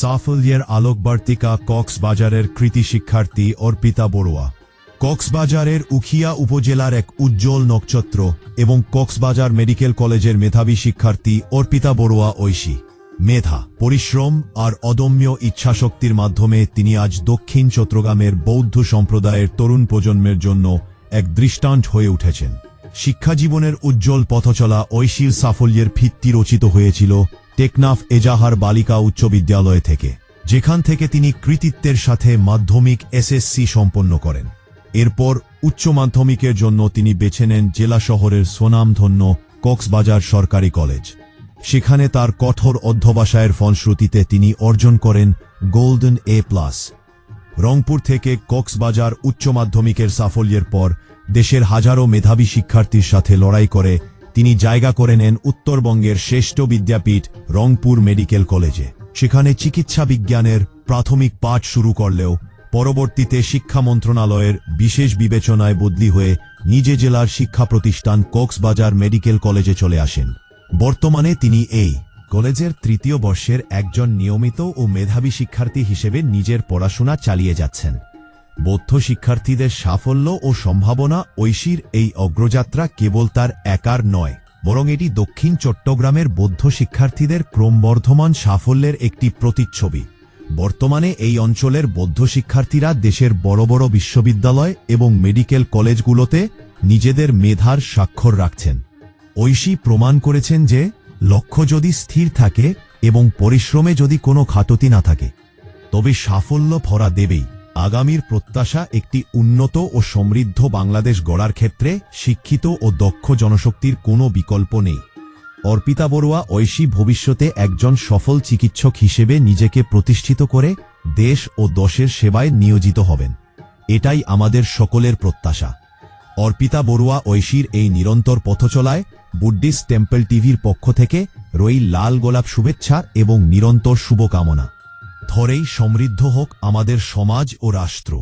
সাফল্যের আলোকবার্তিকা কক্সবাজারের কৃতি শিক্ষার্থী অর্পিতা বড়ুয়া। কক্সবাজারের উখিয়া উপজেলার এক উজ্জ্বল নক্ষত্র এবং কক্সবাজার মেডিকেল কলেজের মেধাবী শিক্ষার্থী অর্পিতা বড়ুয়া ঐশী। মেধা, পরিশ্রম আর অদম্য ইচ্ছাশক্তির মাধ্যমে তিনি আজ দক্ষিণ চট্টগ্রামের বৌদ্ধ সম্প্রদায়ের তরুণ প্রজন্মের জন্য এক দৃষ্টান্ত হয়ে উঠেছেন। শিক্ষাজীবনের উজ্জ্বল পথচলা ঐশীর সাফল্যের ভিত্তি রচিত হয়েছিল টেকনাফ এজাহার বালিকা উচ্চ বিদ্যালয় থেকে, যেখান থেকে তিনি কৃতিত্বের সাথে মাধ্যমিক এসএসসি সম্পন্ন করেন। এরপর উচ্চ মাধ্যমিকের জন্য তিনি বেছে নেন জেলা শহরের স্বনামধন্য কক্সবাজার সরকারি কলেজ। সেখানে তার কঠোর অধ্যবসায়ের ফলশ্রুতিতে তিনি অর্জন করেন গোল্ডেন এ+। রংপুর থেকে কক্সবাজার উচ্চ মাধ্যমিকের সাফল্যের পর দেশের হাজারো মেধাবী শিক্ষার্থীর সাথে লড়াই করে তিনি জায়গা করে নেন উত্তরবঙ্গের শ্রেষ্ঠ বিদ্যাপীঠ রংপুর মেডিকেল কলেজে। সেখানে চিকিৎসা বিজ্ঞানের প্রাথমিক পাঠ শুরু করলেও পরবর্তীতে শিক্ষা মন্ত্রণালয়ের বিশেষ বিবেচনায় বদলি হয়ে নিজ জেলার শিক্ষা প্রতিষ্ঠান কক্সবাজার মেডিকেল কলেজে চলে আসেন। বর্তমানে তিনি এই কলেজের তৃতীয় বর্ষের একজন নিয়মিত ও মেধাবী শিক্ষার্থী হিসেবে নিজের পড়াশোনা চালিয়ে যাচ্ছেন। বৌদ্ধ শিক্ষার্থীদের সাফল্য ও সম্ভাবনা ঐশীর এই অগ্রযাত্রা কেবল তার একার নয়, বরং এটি দক্ষিণ চট্টগ্রামের বৌদ্ধ শিক্ষার্থীদের ক্রমবর্ধমান সাফল্যের একটি প্রতিচ্ছবি। বর্তমানে এই অঞ্চলের বৌদ্ধ শিক্ষার্থীরা দেশের বড় বড় বিশ্ববিদ্যালয় এবং মেডিকেল কলেজগুলোতে নিজেদের মেধার স্বাক্ষর রাখছেন। ঐশী প্রমাণ করেছেন যে লক্ষ্য যদি স্থির থাকে এবং পরিশ্রমে যদি কোনো খাটতি না থাকে, তবে সাফল্য ভরা দেবেই। আগামীর প্রত্যাশা একটি উন্নত ও সমৃদ্ধ বাংলাদেশ গড়ার ক্ষেত্রে শিক্ষিত ও দক্ষ জনশক্তির কোনো বিকল্প নেই। অর্পিতা বড়ুয়া ঐশী ভবিষ্যতে একজন সফল চিকিৎসক হিসেবে নিজেকে প্রতিষ্ঠিত করে দেশ ও দশের সেবায় নিয়োজিত হবেন। এটাই আমাদের সকলের প্রত্যাশা। অর্পিতা বড়ুয়া ঐশীর এই নিরন্তর পথচলায় বুদ্ধিস্ট টেম্পল টিভির পক্ষ থেকে রইল লাল গোলাপ শুভেচ্ছা এবং নিরন্তর শুভকামনা। ধরেই সমৃদ্ধ হোক আমাদের সমাজ ও রাষ্ট্র।